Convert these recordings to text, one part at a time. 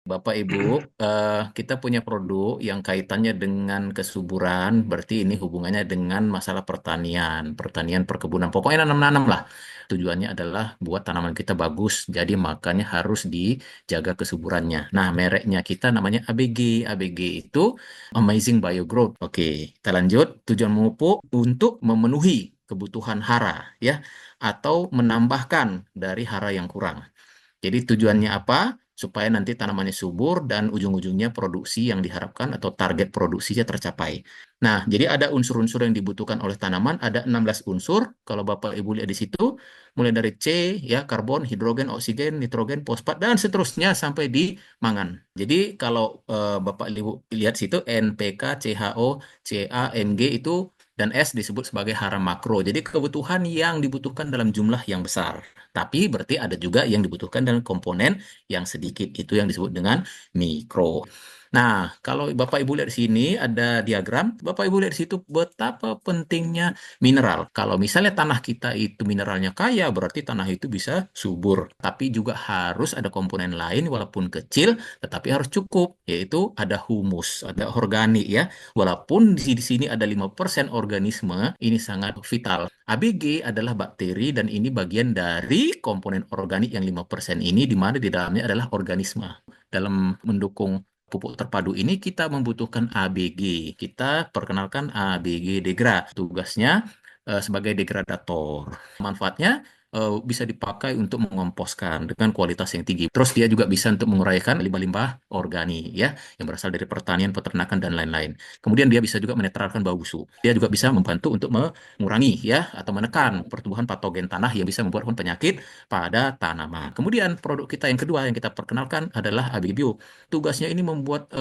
Bapak Ibu, kita punya produk yang kaitannya dengan kesuburan, berarti ini hubungannya dengan masalah pertanian, pertanian perkebunan, pokoknya nanam-nanam lah. Tujuannya adalah buat tanaman kita bagus, jadi makanya harus dijaga kesuburannya. Nah, mereknya kita namanya ABG. ABG itu Amazing Bio Growth. Oke, kita lanjut. Tujuan memupuk untuk memenuhi kebutuhan hara, ya, atau menambahkan dari hara yang kurang. Jadi tujuannya apa? Supaya nanti tanamannya subur dan ujung-ujungnya produksi yang diharapkan atau target produksinya tercapai. Nah, jadi ada unsur-unsur yang dibutuhkan oleh tanaman, ada 16 unsur. Kalau Bapak Ibu lihat di situ, mulai dari C, ya, karbon, hidrogen, oksigen, nitrogen, fosfat, dan seterusnya sampai di mangan. Jadi kalau Bapak Ibu lihat situ, NPK, CHO, Ca, Mg itu dan S disebut sebagai hara makro. Jadi kebutuhan yang dibutuhkan dalam jumlah yang besar. Tapi berarti ada juga yang dibutuhkan dengan komponen yang sedikit. Itu yang disebut dengan mikro. Nah, kalau Bapak Ibu lihat di sini ada diagram, Bapak Ibu lihat di situ betapa pentingnya mineral. Kalau misalnya tanah kita itu mineralnya kaya, berarti tanah itu bisa subur. Tapi juga harus ada komponen lain walaupun kecil, tetapi harus cukup, yaitu ada humus, ada organik ya. Walaupun di sini ada 5% organisme, ini sangat vital. ABG adalah bakteri dan ini bagian dari komponen organik yang 5% ini di mana di dalamnya adalah organisme. Dalam mendukung pupuk terpadu ini kita membutuhkan ABG. Kita perkenalkan ABG Degra. Tugasnya sebagai degradator. Manfaatnya bisa dipakai untuk mengomposkan dengan kualitas yang tinggi. Terus dia juga bisa untuk menguraikan limbah-limbah organik ya yang berasal dari pertanian, peternakan dan lain-lain. Kemudian dia bisa juga menetralkan bau busuk. Dia juga bisa membantu untuk mengurangi ya atau menekan pertumbuhan patogen tanah yang bisa membuat penyakit pada tanaman. Kemudian produk kita yang kedua yang kita perkenalkan adalah ABG Bio. Tugasnya ini membuat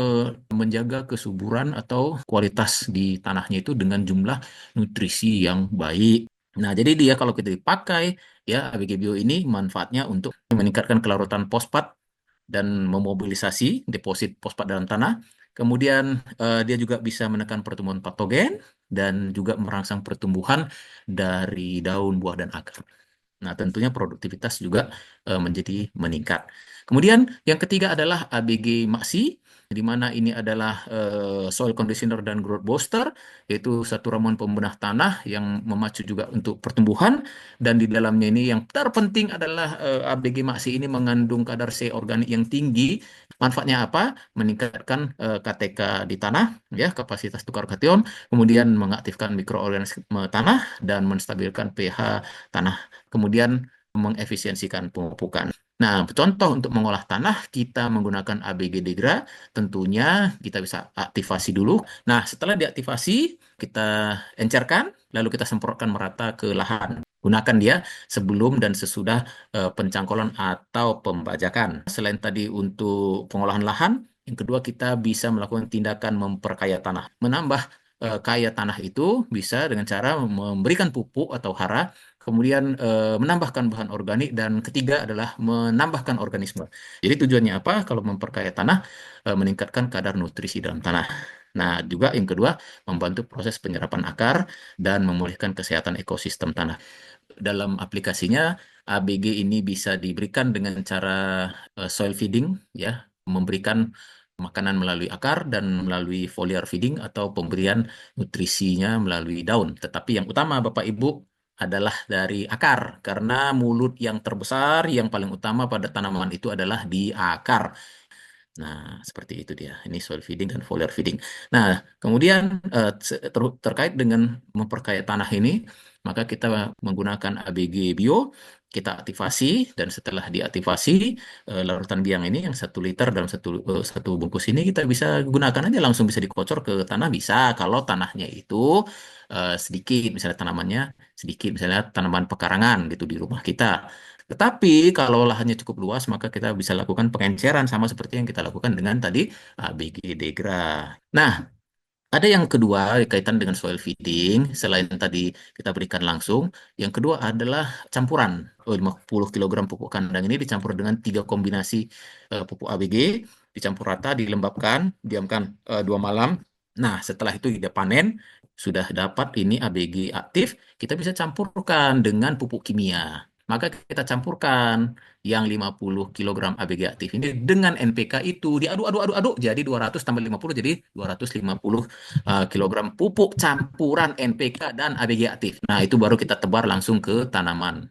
menjaga kesuburan atau kualitas di tanahnya itu dengan jumlah nutrisi yang baik. Nah, jadi dia kalau kita dipakai ya ABG Bio ini manfaatnya untuk meningkatkan kelarutan fosfat dan memobilisasi deposit fosfat dalam tanah. Kemudian dia juga bisa menekan pertumbuhan patogen dan juga merangsang pertumbuhan dari daun, buah, dan akar. Nah, tentunya produktivitas juga menjadi meningkat. Kemudian yang ketiga adalah ABG Maxi, di mana ini adalah soil conditioner dan growth booster, yaitu satu ramuan pembenah tanah yang memacu juga untuk pertumbuhan. Dan di dalamnya ini yang terpenting adalah ABG Maxi ini mengandung kadar C organik yang tinggi. Manfaatnya apa? Meningkatkan KTK di tanah, ya, kapasitas tukar kation, kemudian mengaktifkan mikroorganisme tanah dan menstabilkan pH tanah, kemudian mengefisiensikan pemupukan. Nah, contoh untuk mengolah tanah, kita menggunakan ABG Degra, tentunya kita bisa aktifasi dulu. Nah, setelah diaktifasi, kita encerkan, lalu kita semprotkan merata ke lahan. Gunakan dia sebelum dan sesudah pencangkolan atau pembajakan. Selain tadi untuk pengolahan lahan, yang kedua kita bisa melakukan tindakan memperkaya tanah. Menambah kaya tanah itu bisa dengan cara memberikan pupuk atau hara, kemudian menambahkan bahan organik, dan ketiga adalah menambahkan organisme. Jadi tujuannya apa? Kalau memperkaya tanah, meningkatkan kadar nutrisi dalam tanah. Nah, juga yang kedua, membantu proses penyerapan akar dan memulihkan kesehatan ekosistem tanah. Dalam aplikasinya, ABG ini bisa diberikan dengan cara soil feeding, ya, memberikan makanan melalui akar dan melalui foliar feeding atau pemberian nutrisinya melalui daun. Tetapi yang utama, Bapak Ibu, adalah dari akar, karena mulut yang terbesar yang paling utama pada tanaman itu adalah di akar. Nah, seperti itu dia. Ini soil feeding dan foliar feeding. Nah, kemudian terkait dengan memperkaya tanah ini, maka kita menggunakan ABG Bio, kita aktifasi, dan setelah diaktifasi, larutan biang ini yang 1 liter dalam satu bungkus ini kita bisa gunakan aja, langsung bisa dikocor ke tanah, bisa kalau tanahnya itu sedikit, misalnya tanamannya sedikit, misalnya tanaman pekarangan gitu di rumah kita. Tetapi kalau lahannya cukup luas, maka kita bisa lakukan pengenceran sama seperti yang kita lakukan dengan tadi ABG Degra. Nah, ada yang kedua kaitan dengan soil feeding, selain tadi kita berikan langsung, yang kedua adalah campuran. 50 kilogram pupuk kandang ini dicampur dengan 3 kombinasi pupuk ABG, dicampur rata, dilembabkan, diamkan 2 malam. Nah, setelah itu kita panen, sudah dapat ini ABG aktif, kita bisa campurkan dengan pupuk kimia. maka kita campurkan yang 50 kilogram ABG aktif ini dengan NPK itu diaduk-aduk-aduk jadi 200 tambah 50 jadi 250 kilogram pupuk campuran NPK dan ABG aktif. Nah, itu baru kita tebar langsung ke tanaman.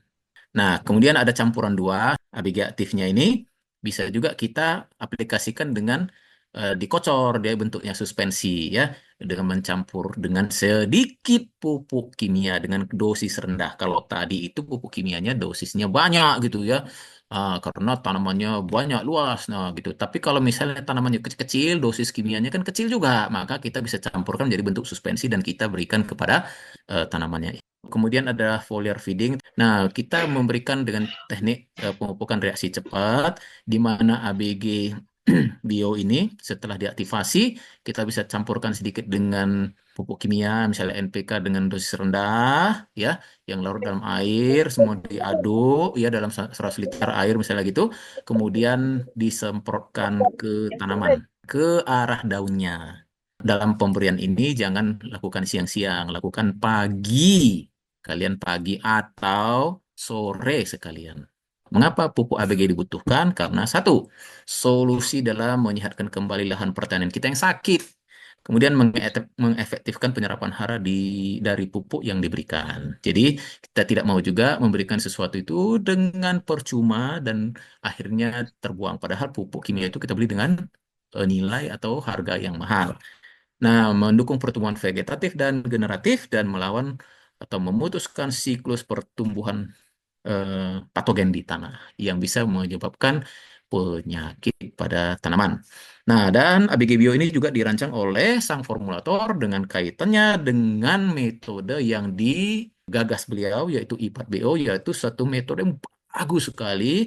Nah, kemudian ada campuran dua ABG aktifnya ini bisa juga kita aplikasikan dengan dikocor, dia bentuknya suspensi ya, dengan mencampur dengan sedikit pupuk kimia dengan dosis rendah. Kalau tadi itu pupuk kimianya dosisnya banyak gitu ya. Karena tanamannya banyak luas, nah gitu. Tapi kalau misalnya tanamannya kecil-kecil, dosis kimianya kan kecil juga, maka kita bisa campurkan jadi bentuk suspensi dan kita berikan kepada tanamannya. Kemudian ada foliar feeding. Nah, kita memberikan dengan teknik pemupukan reaksi cepat, di mana ABG bio ini setelah diaktifasi, kita bisa campurkan sedikit dengan pupuk kimia, misalnya NPK dengan dosis rendah, ya, yang larut dalam air, semua diaduk, ya, dalam 100 liter air misalnya gitu, kemudian disemprotkan ke tanaman, ke arah daunnya. Dalam pemberian ini jangan lakukan siang-siang, lakukan pagi. Kalian pagi atau sore sekalian. Mengapa pupuk ABG dibutuhkan? Karena satu, solusi dalam menyehatkan kembali lahan pertanian kita yang sakit. Kemudian mengefektifkan penyerapan hara dari pupuk yang diberikan. Jadi kita tidak mau juga memberikan sesuatu itu dengan percuma dan akhirnya terbuang. Padahal pupuk kimia itu kita beli dengan nilai atau harga yang mahal. Nah, mendukung pertumbuhan vegetatif dan generatif dan melawan atau memutuskan siklus pertumbuhan patogen di tanah yang bisa menyebabkan penyakit pada tanaman. Nah, dan ABG Bio ini juga dirancang oleh sang formulator dengan kaitannya dengan metode yang digagas beliau, yaitu I4BO, yaitu satu metode yang bagus sekali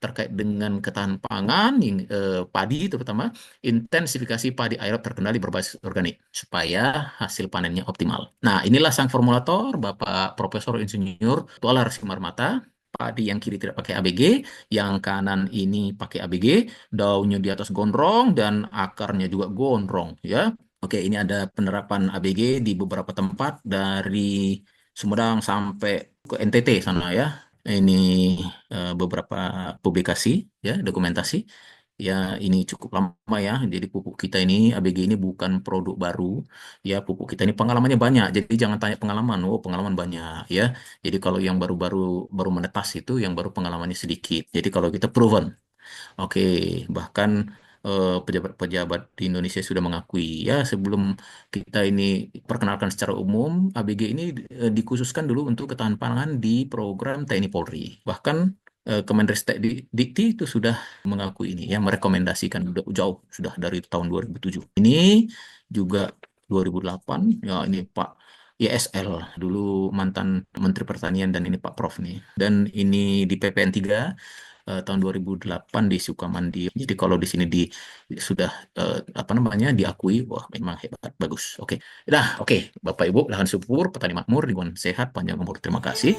terkait dengan ketahanan pangan, padi terutama, intensifikasi padi aerob terkendali berbasis organik, supaya hasil panennya optimal. Nah, inilah sang formulator, Bapak Profesor Insinyur Tualar Simarmata. Padi yang kiri tidak pakai ABG, yang kanan ini pakai ABG, daunnya di atas gondrong dan akarnya juga gondrong ya. Oke, ini ada penerapan ABG di beberapa tempat dari Sumedang sampai ke NTT sana ya. Ini beberapa publikasi ya, dokumentasi. Ya, ini cukup lama ya. Jadi pupuk kita ini ABG ini bukan produk baru. Ya, pupuk kita ini pengalamannya banyak. Jadi jangan tanya pengalaman. Oh, pengalaman banyak ya. Jadi kalau yang baru menetas itu yang baru pengalamannya sedikit. Jadi kalau kita proven. Oke, bahkan pejabat-pejabat di Indonesia sudah mengakui ya, sebelum kita ini perkenalkan secara umum, ABG ini dikhususkan dulu untuk ketahanan pangan di program TNI Polri. Bahkan Kemendristek Dikti itu sudah mengakui ini ya, merekomendasikan udah jauh sudah dari tahun 2007. Ini juga 2008 ya, ini Pak YSL dulu mantan Menteri Pertanian dan ini Pak Prof nih. Dan ini di PPN 3 tahun 2008 di Sukamandi. Jadi kalau di sini sudah apa namanya diakui, wah memang hebat, bagus. Oke. Dah, oke. Bapak Ibu, lahan subur, petani makmur, lingkungan sehat, panjang umur. Terima kasih.